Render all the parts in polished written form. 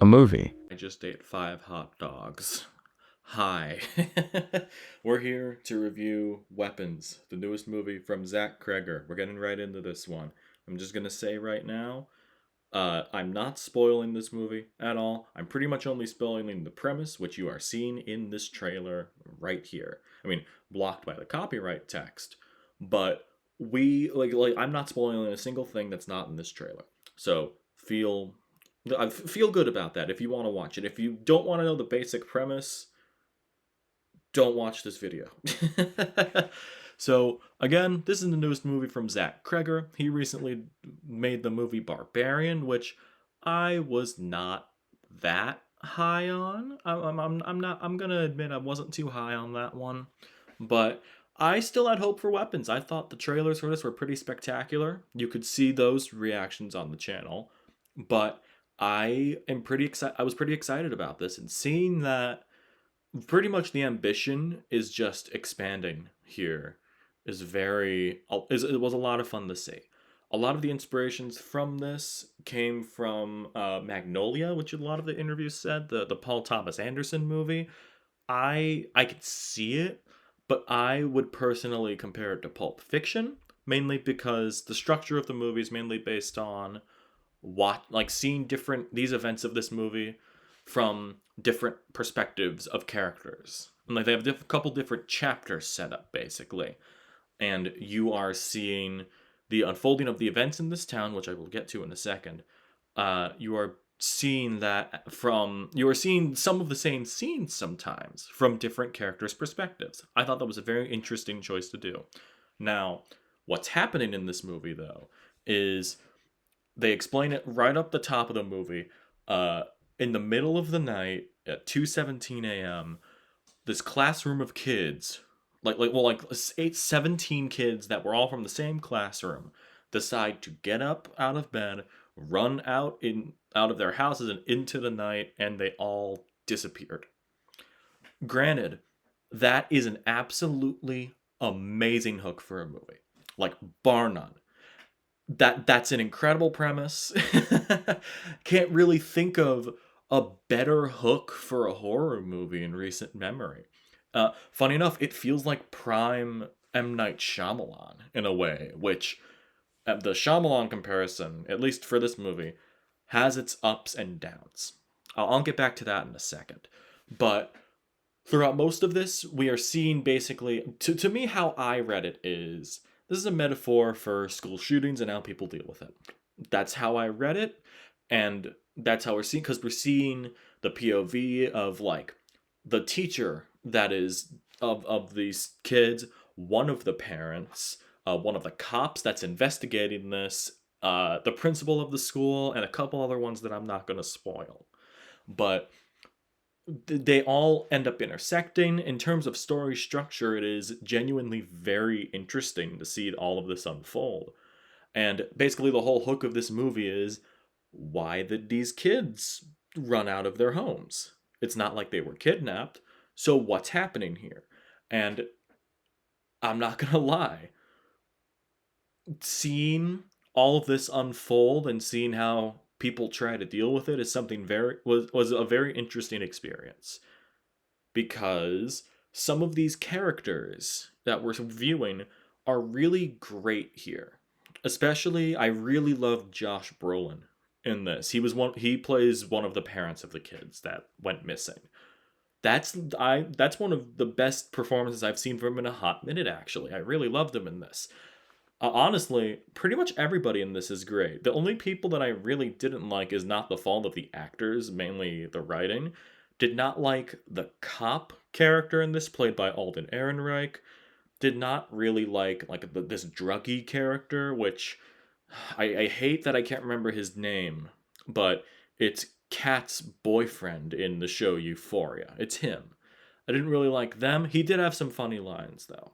a movie. I just ate 5 hot dogs. Hi. We're here to review Weapons, the newest movie from Zach Kreger. We're getting right into this one. I'm just going to say right now, I'm not spoiling this movie at all. I'm pretty much only spoiling the premise, which you are seeing in this trailer right here. I mean, blocked by the copyright text, but I'm not spoiling a single thing that's not in this trailer. So I feel good about that if you want to watch it. If you don't want to know the basic premise, don't watch this video. So, again, this is the newest movie from Zach Kreger. He recently made the movie Barbarian, which I was not that high on. I'm gonna admit I wasn't too high on that one. But I still had hope for Weapons. I thought the trailers for this were pretty spectacular. You could see those reactions on the channel. But I was pretty excited about this, and seeing that pretty much the ambition is just expanding here it was a lot of fun to see. A lot of the inspirations from this came from Magnolia, which a lot of the interviews said, the Paul Thomas Anderson movie. I could see it, but I would personally compare it to Pulp Fiction, mainly because the structure of the movie is mainly based on seeing different these events of this movie from different perspectives of characters. And like they have a couple different chapters set up basically, and you are seeing the unfolding of the events in this town, which I will get to in a second. You are seeing some of the same scenes sometimes from different characters' perspectives. I thought that was a very interesting choice to do. Now, what's happening in this movie though is they explain it right up the top of the movie. Uh, in the middle of the night at 2:17 a.m., this classroom of kids, like 17 kids that were all from the same classroom, decide to get up out of bed, run out of their houses and into the night, and they all disappeared. Granted, that is an absolutely amazing hook for a movie, like bar none. That's an incredible premise. Can't really think of a better hook for a horror movie in recent memory. Funny enough, it feels like prime M. Night Shyamalan in a way, which the Shyamalan comparison, at least for this movie, has its ups and downs. I'll get back to that in a second. But throughout most of this, we are seeing basically, to me, how I read it is this is a metaphor for school shootings and how people deal with it. That's how I read it, and that's how we're seeing, because we're seeing the POV of like the teacher that is of these kids, one of the parents, one of the cops that's investigating this, the principal of the school, and a couple other ones that I'm not going to spoil. But they all end up intersecting. In terms of story structure, it is genuinely very interesting to see all of this unfold. And basically, the whole hook of this movie is why did these kids run out of their homes? It's not like they were kidnapped. So, what's happening here? And I'm not gonna lie, seeing all of this unfold and seeing how people try to deal with it is something was a very interesting experience, because some of these characters that we're viewing are really great here. Especially, I really love Josh Brolin in this. He plays one of the parents of the kids that went missing. That's one of the best performances I've seen from him in a hot minute actually. I really loved him in this. Honestly, pretty much everybody in this is great. The only people that I really didn't like is not the fault of the actors, mainly the writing. Did not like the cop character in this, played by Alden Ehrenreich. Did not really like this druggy character, which I hate that I can't remember his name, but it's Kat's boyfriend in the show Euphoria. It's him. I didn't really like them. He did have some funny lines though.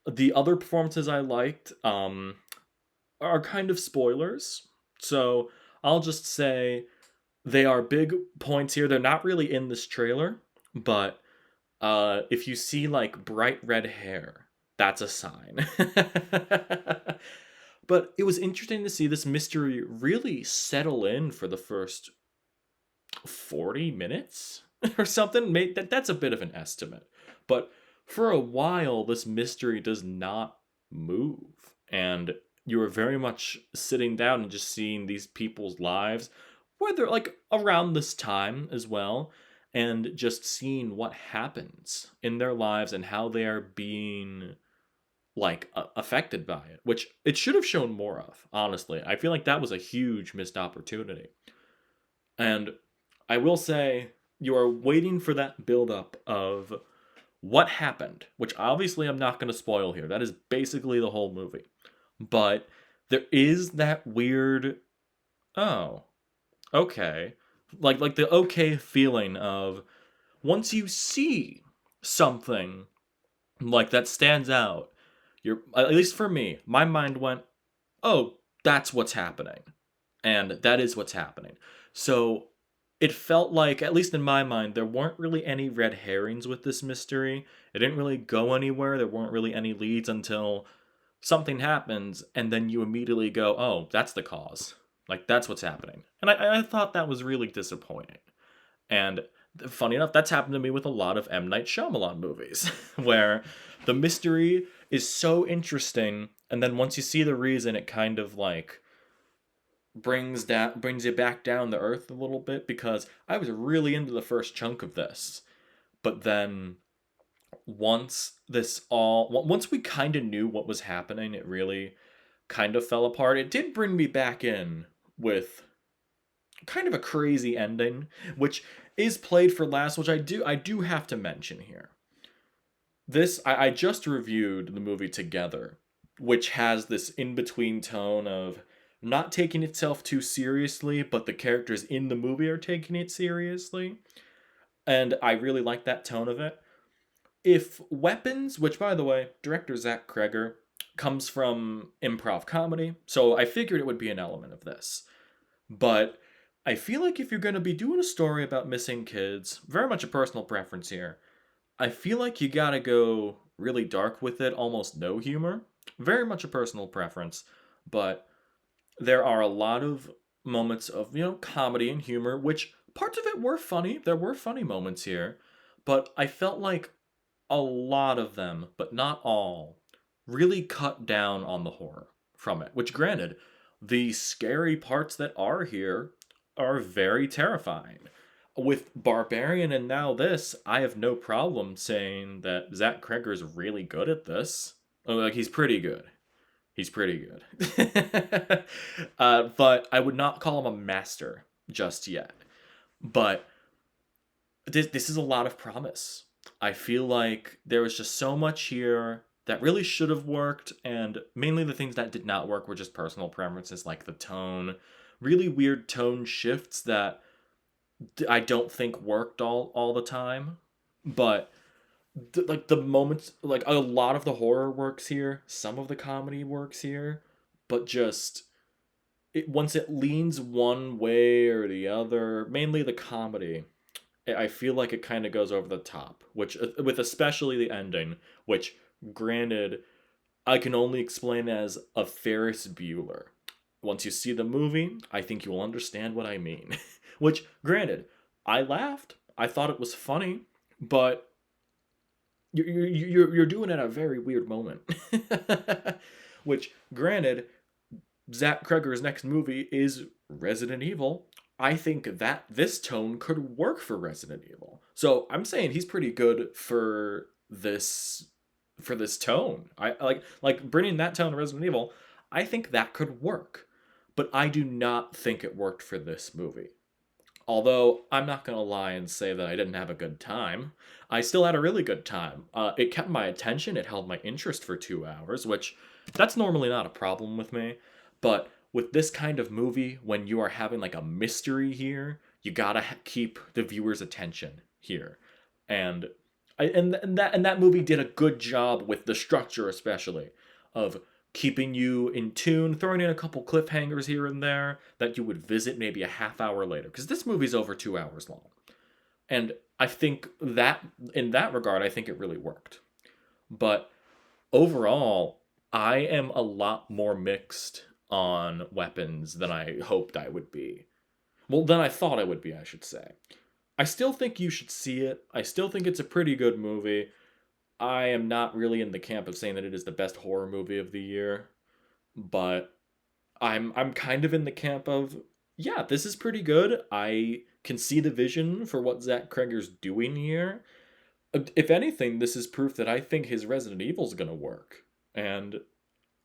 The other performances I liked are kind of spoilers. So I'll just say they are big points here. They're not really in this trailer, but if you see like bright red hair, that's a sign. But it was interesting to see this mystery really settle in for the first 40 minutes or something. That's a bit of an estimate. But for a while, this mystery does not move. And you are very much sitting down and just seeing these people's lives, whether like around this time as well, and just seeing what happens in their lives and how they are being like affected by it, which it should have shown more of, honestly. I feel like that was a huge missed opportunity. And I will say, you are waiting for that build up of what happened, which obviously I'm not going to spoil here. That is basically the whole movie. But there is that weird, oh, okay. Like the okay feeling of once you see something like that stands out, you're, at least for me, my mind went, "Oh, that's what's happening." And that is what's happening. So it felt like, at least in my mind, there weren't really any red herrings with this mystery. It didn't really go anywhere. There weren't really any leads until something happens, and then you immediately go, "Oh, that's the cause." Like, that's what's happening. And I thought that was really disappointing. And funny enough, that's happened to me with a lot of M. Night Shyamalan movies, where the mystery is so interesting, and then once you see the reason, it kind of like brings you back down to earth a little bit, because I was really into the first chunk of this. But then once we kind of knew what was happening, it really kind of fell apart. It did bring me back in with kind of a crazy ending, which is played for laughs, which I do have to mention here. I just reviewed the movie Together, which has this in-between tone of not taking itself too seriously, but the characters in the movie are taking it seriously. And I really like that tone of it. If Weapons, which by the way, director Zach Kreger, comes from improv comedy, so I figured it would be an element of this. But I feel like if you're going to be doing a story about missing kids, very much a personal preference here, I feel like you gotta go really dark with it, almost no humor. Very much a personal preference, but there are a lot of moments of, comedy and humor, which parts of it were funny. There were funny moments here, but I felt like a lot of them, but not all, really cut down on the horror from it. Which, granted, the scary parts that are here are very terrifying. With Barbarian and now this, I have no problem saying that Zach Kreger's really good at this. Like, he's pretty good. He's pretty good. But I would not call him a master just yet. But this is a lot of promise. I feel like there was just so much here that really should have worked, and mainly the things that did not work were just personal preferences, like the tone. Really weird tone shifts that I don't think worked all the time. But like the moments, like a lot of the horror works here, some of the comedy works here, but just once it leans one way or the other, mainly the comedy, I feel like it kind of goes over the top, which with especially the ending, which granted I can only explain as a Ferris Bueller. Once you see the movie, I think you will understand what I mean. Which, granted, I laughed. I thought it was funny, but you're doing it at a very weird moment. Which, granted, Zach Kreger's next movie is Resident Evil. I think that this tone could work for Resident Evil. So I'm saying he's pretty good for this tone. I like bringing that tone to Resident Evil. I think that could work, but I do not think it worked for this movie. Although I'm not gonna lie and say that I didn't have a good time. I still had a really good time. It kept my attention. It held my interest for 2 hours, which that's normally not a problem with me. But with this kind of movie, when you are having like a mystery here, you gotta keep the viewer's attention here, and and that movie did a good job with the structure, especially of keeping you in tune, throwing in a couple cliffhangers here and there that you would visit maybe a half hour later, because this movie's over 2 hours long, and I think that in that regard, I think it really worked. But overall, I am a lot more mixed on Weapons than I hoped I would be. Well, than I thought it would be, I should say. I still think you should see it. I still think it's a pretty good movie. I am not really in the camp of saying that it is the best horror movie of the year, but I'm kind of in the camp of, yeah, this is pretty good. I can see the vision for what Zach Kreger's doing here. If anything, this is proof that I think his Resident Evil's gonna work. And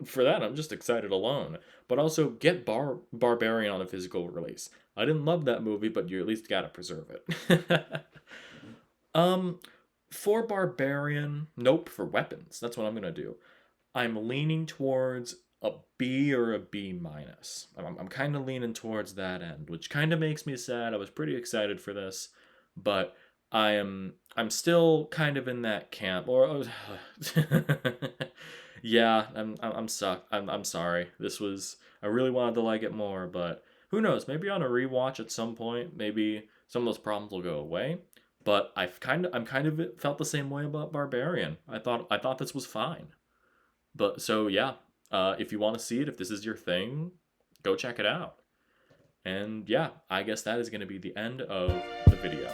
for that, I'm just excited alone. But also, get Barbarian on a physical release. I didn't love that movie, but you at least gotta preserve it. um, for Barbarian, nope. For weapons, that's what I'm gonna do. I'm leaning towards a B or a B minus. I'm kind of leaning towards that end, which kind of makes me sad. I was pretty excited for this, but I'm still kind of in that camp. Or yeah, I'm sorry. This was I really wanted to like it more, but who knows? Maybe on a rewatch at some point, maybe some of those problems will go away. But I'm kind of felt the same way about Barbarian. I thought this was fine. But so yeah, if you want to see it, if this is your thing, go check it out. And yeah, I guess that is going to be the end of the video.